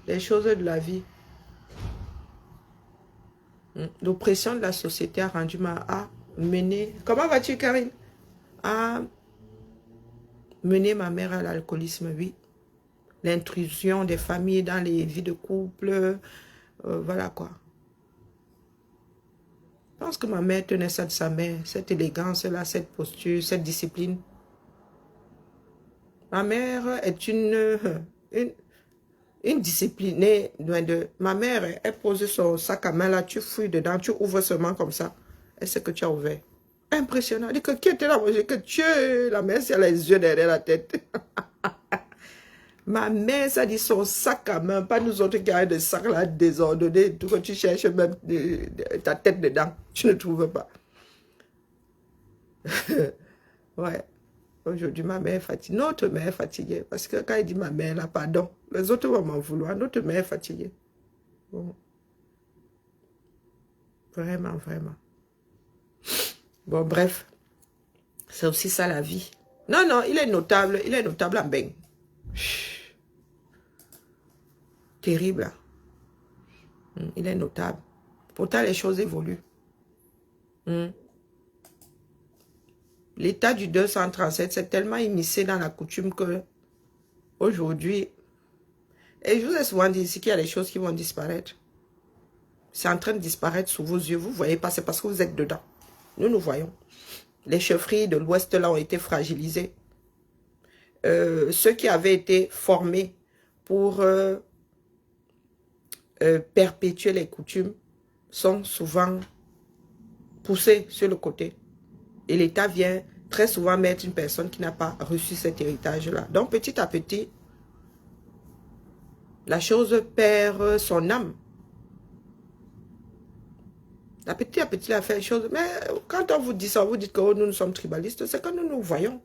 Les choses de la vie. L'oppression de la société a rendu a mené... Comment vas-tu, Karine? A mené ma mère à l'alcoolisme, oui. L'intrusion des familles dans les vies de couple. Voilà quoi. Je pense que ma mère tenait ça de sa mère, cette élégance-là, cette posture, cette discipline. Ma mère est une disciplinée. Ma mère, elle pose son sac à main là, tu fouilles dedans, tu ouvres seulement comme ça. Et c'est que tu as ouvert. Impressionnant. Elle dit que qui était là? Moi, je dis que Dieu, la mère, elle a les yeux derrière la tête. Ma mère, ça dit son sac à main, pas nous autres qui avons des sacs là désordonnés, tout que tu cherches même ta tête dedans, tu ne trouves pas. Ouais. Aujourd'hui, ma mère est fatiguée. Notre mère est fatiguée. Parce que quand elle dit ma mère, là, pardon, les autres vont m'en vouloir. Notre mère est fatiguée. Bon. Vraiment, vraiment. Bon, bref. C'est aussi ça la vie. Non, non, il est notable en beigne. Terrible. Il est notable. Pourtant, les choses évoluent. L'état du 237, c'est tellement immiscé dans la coutume que aujourd'hui, et je vous ai souvent dit ici qu'il y a des choses qui vont disparaître. C'est en train de disparaître sous vos yeux. Vous ne voyez pas, c'est parce que vous êtes dedans. Nous voyons. Les chefferies de l'Ouest là ont été fragilisées. Ceux qui avaient été formés pour perpétuer les coutumes sont souvent poussés sur le côté. Et l'État vient très souvent mettre une personne qui n'a pas reçu cet héritage-là. Donc, petit à petit, la chose perd son âme. Petit à petit, la fait les choses. Mais quand on vous dit ça, vous dites que oh, nous sommes tribalistes, c'est que nous voyons.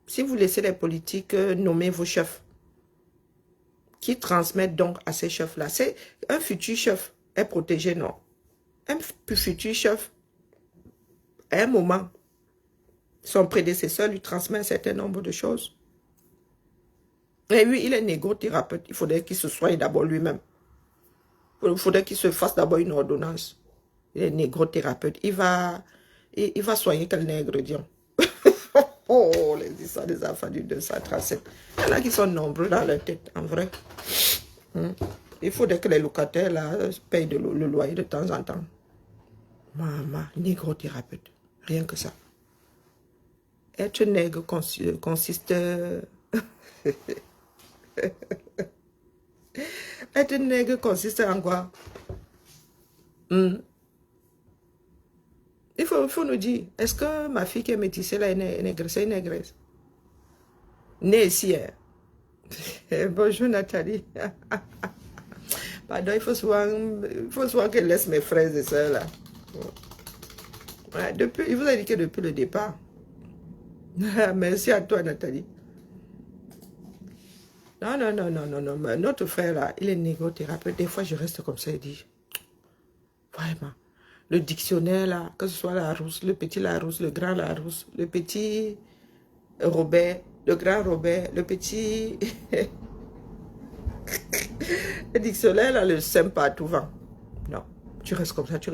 Si vous laissez les politiques nommer vos chefs, qui transmettent donc à ces chefs-là, c'est un futur chef est protégé, non. Un futur chef, à un moment, son prédécesseur lui transmet un certain nombre de choses. Et oui, il est négothérapeute. Il faudrait qu'il se soigne d'abord lui-même. Il faudrait qu'il se fasse d'abord une ordonnance. Il est négothérapeute. Il va soigner quel nègre, disons. Oh, les histoires des enfants du 237. Il y en a qui sont nombreux dans leur tête, en vrai. Il faudrait que les locataires là, payent le loyer de temps en temps. Maman, négothérapeute. Rien que ça. Être nègre consiste... Être nègre consiste en quoi? Il faut nous dire, est-ce que ma fille qui est métissée là est négresse? C'est une négresse. Née ici, hein? Bonjour Nathalie. Pardon, il faut souvent qu'elle laisse mes frères et sœurs là. Ouais, il vous a dit que depuis le départ. Merci à toi Nathalie. Non. Mais notre frère là, il est négothérapeute. Des fois, je reste comme ça et dis, vraiment, le dictionnaire là, que ce soit Larousse, le petit Larousse, le grand Larousse, le petit Robert, le grand Robert, le petit... le dictionnaire là, le sème pas tout vent. Non, tu restes comme ça, tu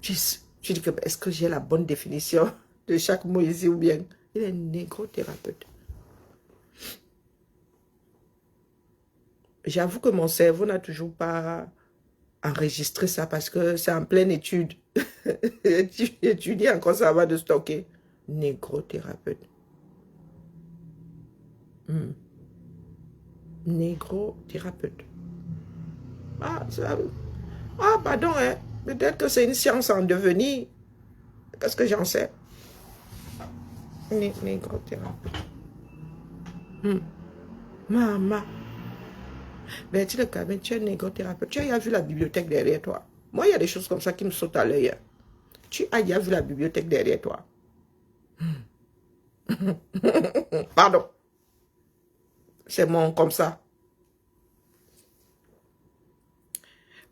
dis que est-ce que j'ai la bonne définition de chaque mot ici ou bien? Il est négothérapeute. J'avoue que mon cerveau n'a toujours pas enregistré ça parce que c'est en pleine étude. Tu étudies encore ça avant de stocker. Négothérapeute. Négothérapeute. Ah, pardon, hein. Peut-être que c'est une science en devenir. Qu'est-ce que j'en sais? Négothérapeute. Maman. Mais tu es négothérapeute. Tu as vu la bibliothèque derrière toi. Moi, il y a des choses comme ça qui me sautent à l'œil. Tu as déjà vu la bibliothèque derrière toi. Pardon. C'est mon comme ça.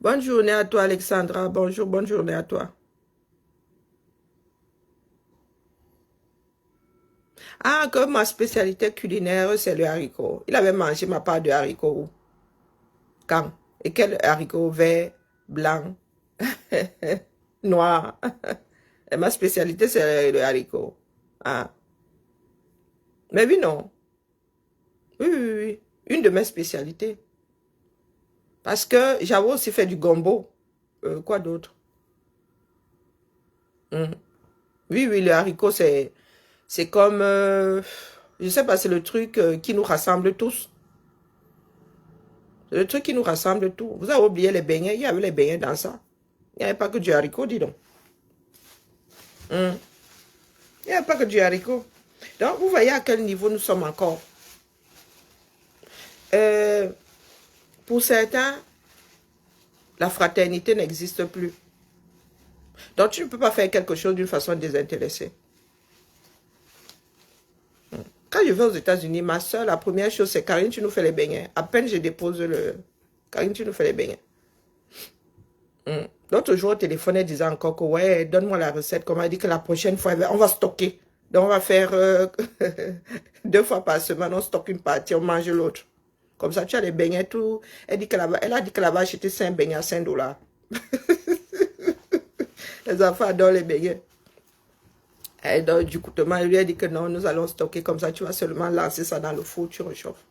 Bonne journée à toi, Alexandra. Bonjour, bonne journée à toi. Ah, comme ma spécialité culinaire, c'est le haricot. Il avait mangé ma part de haricot. Quand? Et quel haricot? Vert, blanc, noir. Et ma spécialité, c'est le haricot. Ah. Mais oui, non. Oui. Une de mes spécialités. Parce que j'avais aussi fait du gombo. Quoi d'autre? Oui, oui, le haricot, c'est comme... je sais pas, c'est le truc qui nous rassemble tous. C'est le truc qui nous rassemble tous. Vous avez oublié les beignets? Il y avait les beignets dans ça. Il n'y avait pas que du haricot, dis donc. Il n'y avait pas que du haricot. Donc, vous voyez à quel niveau nous sommes encore. Pour certains, la fraternité n'existe plus. Donc, tu ne peux pas faire quelque chose d'une façon désintéressée. Quand je vais aux États-Unis, ma soeur, la première chose, c'est Karine, tu nous fais les beignets. À peine je dépose le... Karine, tu nous fais les beignets. L'autre jour, au téléphone, elle disait encore que, ouais, donne-moi la recette. Comme elle dit que la prochaine fois, on va stocker. Donc, on va faire 2 fois par semaine, on stocke une partie, on mange l'autre. Comme ça, tu as les beignets, tout. Elle a dit qu'elle va acheter 5 beignets à $5. Les enfants adorent les beignets. Et donc, du coup, elle lui a dit que non, nous allons stocker comme ça, tu vas seulement lancer ça dans le four, tu réchauffes.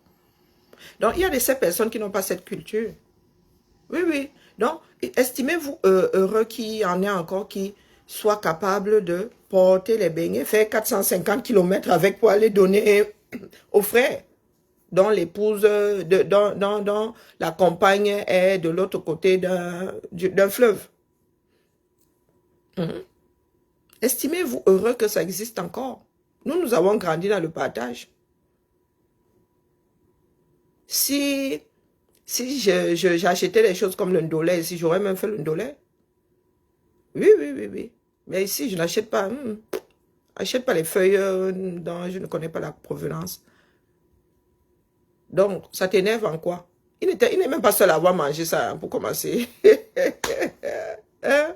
Donc, il y a de ces personnes qui n'ont pas cette culture. Oui, oui. Donc, estimez-vous heureux qu'il y en ait encore qui soient capables de porter les beignets, faire 450 km avec pour aller donner aux frères, dont l'épouse, dont la compagne est de l'autre côté d'un fleuve. Estimez-vous heureux que ça existe encore. Nous avons grandi dans le partage. Si j'achetais des choses comme le ndolé, si j'aurais même fait le ndolé. Oui, oui, oui, oui. Mais ici, je n'achète pas. Achète pas les feuilles dont je ne connais pas la provenance. Donc, ça t'énerve en quoi? Il n'est même pas seul à avoir mangé ça, pour commencer. Hein?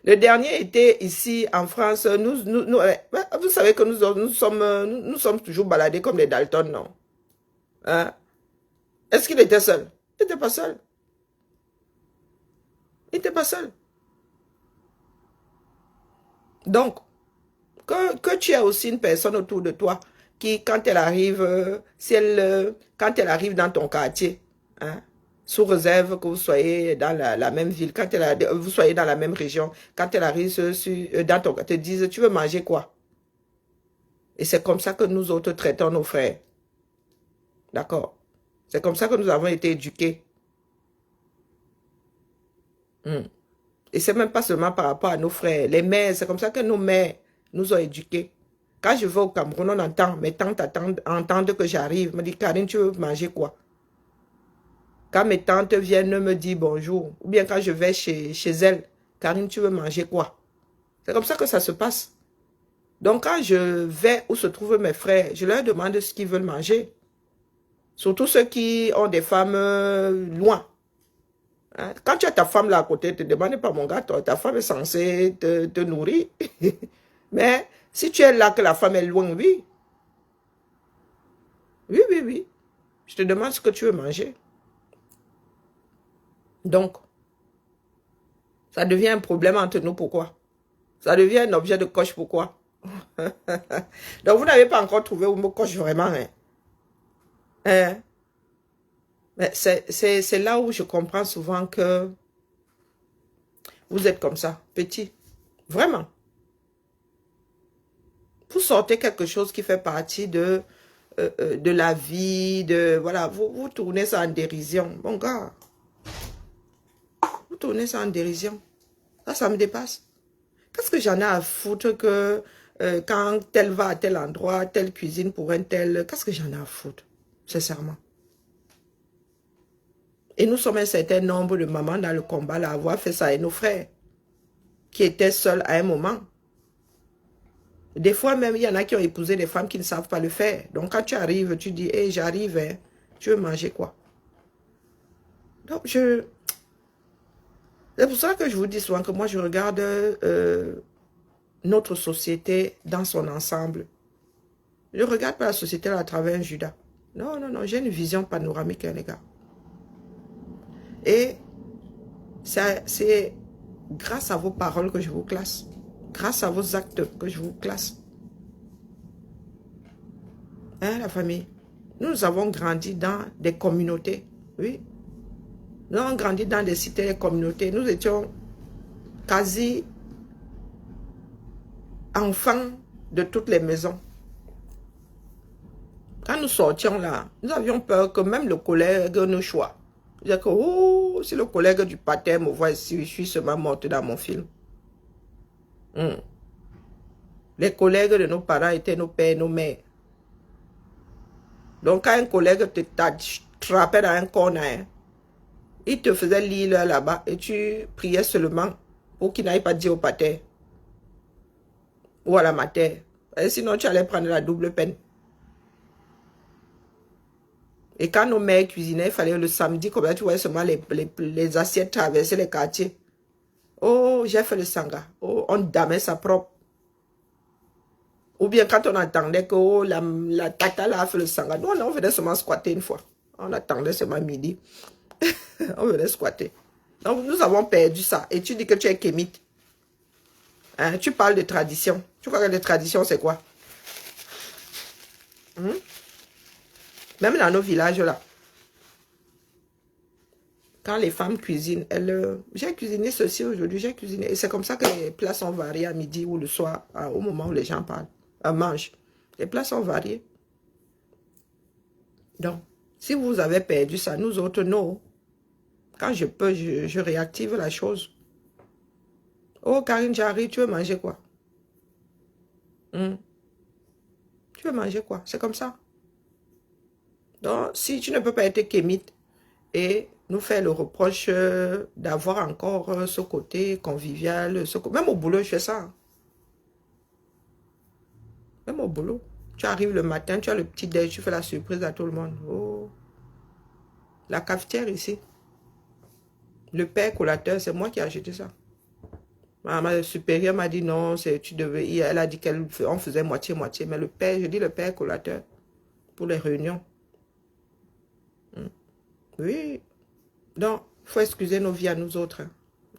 Le dernier était ici en France. Vous savez que nous sommes toujours baladés comme des Dalton, non? Hein? Est-ce qu'il était seul? Il n'était pas seul. Il n'était pas seul. Donc, que tu aies aussi une personne autour de toi qui, quand elle arrive, quand elle arrive dans ton quartier, hein, sous réserve que vous soyez dans la même ville, quand vous soyez dans la même région, quand elle arrive dans ton quartier, te dise, tu veux manger quoi? Et c'est comme ça que nous autres traitons nos frères. D'accord? C'est comme ça que nous avons été éduqués. Et c'est même pas seulement par rapport à nos frères. Les mères, c'est comme ça que nos mères nous ont éduqués. Quand je vais au Cameroun, on entend, mes tantes entendent que j'arrive. Me dit, Karine, tu veux manger quoi? Quand mes tantes viennent me dire bonjour, ou bien quand je vais chez elles, Karine, tu veux manger quoi? C'est comme ça que ça se passe. Donc quand je vais où se trouvent mes frères, je leur demande ce qu'ils veulent manger. Surtout ceux qui ont des femmes loin. Hein? Quand tu as ta femme là à côté, ne te demande pas, mon gars, ta femme est censée te nourrir. Mais si tu es là, que la femme est loin, oui. Oui, oui, oui. Je te demande ce que tu veux manger. Donc, ça devient un problème entre nous, pourquoi? Ça devient un objet de coche, pourquoi? Donc, vous n'avez pas encore trouvé où me coche vraiment, hein? Hein? Mais c'est là où je comprends souvent que vous êtes comme ça, petit. Vraiment. Vous sortez quelque chose qui fait partie de la vie, voilà, vous tournez ça en dérision. Mon gars, vous tournez ça en dérision. Ça me dépasse. Qu'est-ce que j'en ai à foutre que quand tel va à tel endroit, telle cuisine pour un tel, qu'est-ce que j'en ai à foutre, sincèrement. Et nous sommes un certain nombre de mamans dans le combat à avoir fait ça et nos frères qui étaient seuls à un moment. Des fois même, il y en a qui ont épousé des femmes qui ne savent pas le faire. Donc quand tu arrives, tu dis, hey, j'arrive, hein, tu veux manger quoi? Donc c'est pour ça que je vous dis souvent que moi je regarde notre société dans son ensemble. Je ne regarde pas la société à travers un Judas. Non, non, non, j'ai une vision panoramique, hein, les gars. Et c'est grâce à vos paroles que je vous classe. Grâce à vos actes que je vous classe. Hein, la famille? Nous avons grandi dans des communautés. Oui. Nous avons grandi dans des cités et communautés. Nous étions quasi enfants de toutes les maisons. Quand nous sortions là, nous avions peur que même le collègue nous choisit. Je disais que, oh, si le collègue du pater me voit ici, je suis seulement morte dans mon film. Les collègues de nos parents étaient nos pères et nos mères. Donc, quand un collègue t'attrapait dans un corner, il te faisait lire là-bas et tu priais seulement pour qu'il n'aille pas dire au pater ou à la mater. Et sinon, tu allais prendre la double peine. Et quand nos mères cuisinaient, il fallait le samedi, comme ça, tu voyais seulement les assiettes traverser les quartiers. Oh, j'ai fait le sanga. Oh, on damait sa propre. Ou bien quand on attendait que oh, la tata là a fait le sanga. Nous, on venait seulement squatter une fois. On attendait seulement midi. On venait squatter. Donc, nous avons perdu ça. Et tu dis que tu es kémite. Hein? Tu parles de tradition. Tu crois que les traditions, c'est quoi? Même dans nos villages, là. Quand les femmes cuisinent, j'ai cuisiné ceci aujourd'hui, j'ai cuisiné. Et c'est comme ça que les plats sont variés à midi ou le soir, au moment où les gens mangent. Les plats sont variés. Donc, si vous avez perdu ça, nous autres, non. Quand je peux, je réactive la chose. Oh, Karine, j'arrive, tu veux manger quoi? Tu veux manger quoi? C'est comme ça. Donc, si tu ne peux pas être kémite et nous faire le reproche d'avoir encore ce côté convivial, même au boulot, je fais ça. Même au boulot. Tu arrives le matin, tu as le petit déj, tu fais la surprise à tout le monde. Oh. La cafetière ici. Le père collateur, c'est moi qui ai acheté ça. Ma supérieure m'a dit non, tu devais. Elle a dit qu'on faisait moitié-moitié. Mais le père, je dis le père collateur pour les réunions. Oui. Donc, il faut excuser nos vies à nous autres.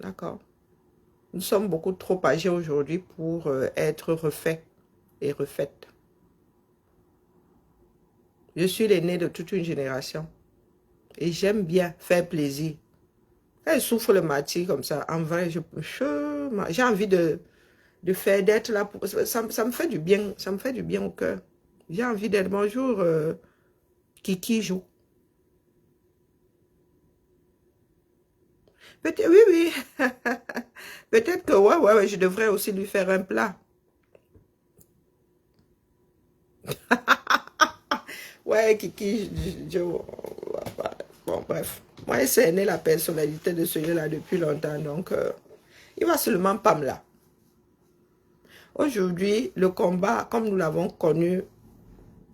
D'accord. Nous sommes beaucoup trop âgés aujourd'hui pour être refaits et refaites. Je suis l'aîné de toute une génération. Et j'aime bien faire plaisir. Quand je souffre le matin comme ça, en vrai, j'ai envie de faire, d'être là. Ça me fait du bien. Ça me fait du bien au cœur. J'ai envie d'être bonjour, Kiki joue. Peut-être, oui, oui. Peut-être que, ouais, je devrais aussi lui faire un plat. Ouais, Kiki, bon, bref. Moi, c'est né la personnalité de celui-là depuis longtemps, donc il va seulement pas me là. Aujourd'hui, le combat, comme nous l'avons connu,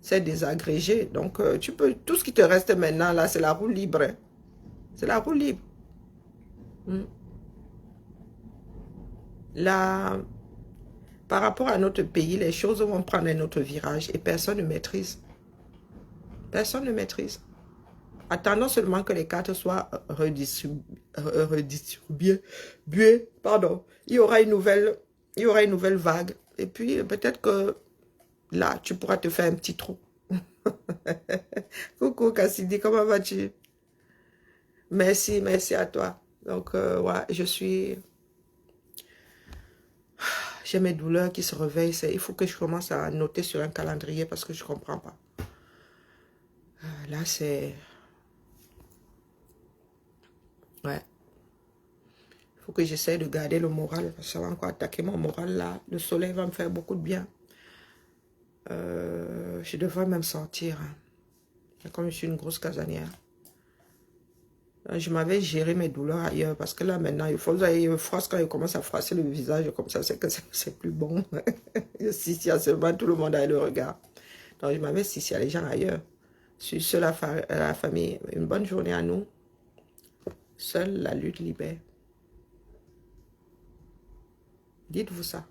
c'est désagrégé. Donc, tu peux, tout ce qui te reste maintenant, là, c'est la roue libre. Hein. C'est la roue libre. Là, par rapport à notre pays, les choses vont prendre un autre virage et personne ne maîtrise. Personne ne maîtrise. Attendons seulement que les cartes soient redistribuées. Pardon. Il y aura une nouvelle vague. Et puis, peut-être que là, tu pourras te faire un petit trou. Coucou Cassidy, comment vas-tu? Merci à toi. Donc, ouais, j'ai mes douleurs qui se réveillent. Il faut que je commence à noter sur un calendrier parce que je ne comprends pas. Là, c'est... Ouais. Il faut que j'essaie de garder le moral. Parce que ça va encore attaquer mon moral là. Le soleil va me faire beaucoup de bien. Je devrais même sortir. Hein. Comme je suis une grosse casanière. Je m'avais géré mes douleurs ailleurs. Parce que là maintenant, il faut quand il commence à froisser le visage comme ça, c'est que c'est plus bon. Si seulement tout le monde a le regard. Donc je m'avais si les gens ailleurs. Je suis seule à la famille. Une bonne journée à nous. Seule la lutte libère. Dites-vous ça.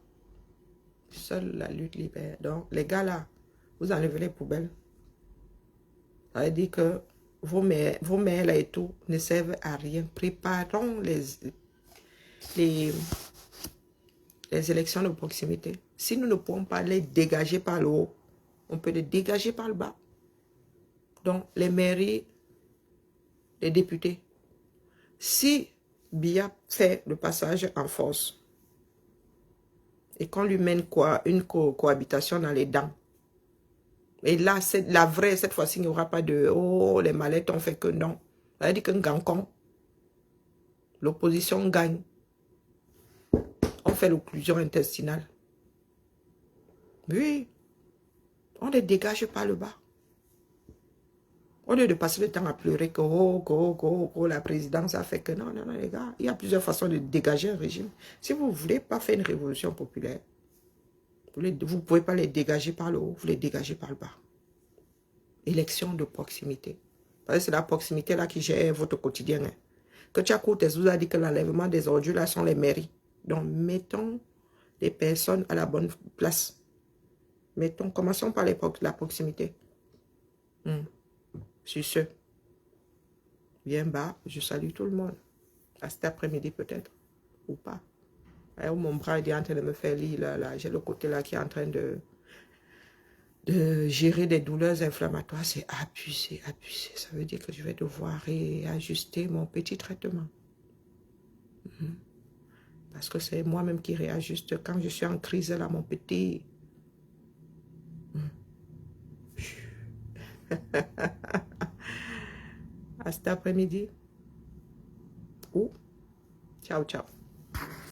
Seule la lutte libère. Donc, les gars là, vous enlevez les poubelles. Ça veut dire que vos mères là et tout ne servent à rien. Préparons les élections de proximité. Si nous ne pouvons pas les dégager par le haut, on peut les dégager par le bas. Donc, les mairies, les députés, Si Biya fait le passage en force et qu'on lui mène une cohabitation dans les dents, et là, c'est la vraie, cette fois-ci, il n'y aura pas de « Oh, les mallettes ont fait que non ». Ça veut dire qu'un gancon, l'opposition gagne. On fait l'occlusion intestinale. Oui, on les dégage par le bas. Au lieu de passer le temps à pleurer que la présidence a fait que non, non, non, les gars, il y a plusieurs façons de dégager un régime. Si vous ne voulez pas faire une révolution populaire, vous ne pouvez pas les dégager par le haut, vous les dégagez par le bas. Élection de proximité. Parce que c'est la proximité là qui gère votre quotidien. Hein. Que Tchakoutes vous a dit que l'enlèvement des ordures là sont les mairies. Donc mettons les personnes à la bonne place. Mettons, commençons par la proximité. Sur ce, bien bas, je salue tout le monde. À cet après-midi peut-être, ou pas. Alors, mon bras est en train de me faire lire, là. J'ai le côté là qui est en train de gérer des douleurs inflammatoires. C'est abusé, abusé. Ça veut dire que je vais devoir réajuster mon petit traitement. Parce que c'est moi-même qui réajuste quand je suis en crise là, mon petit. À cet après-midi. Ou ciao, ciao.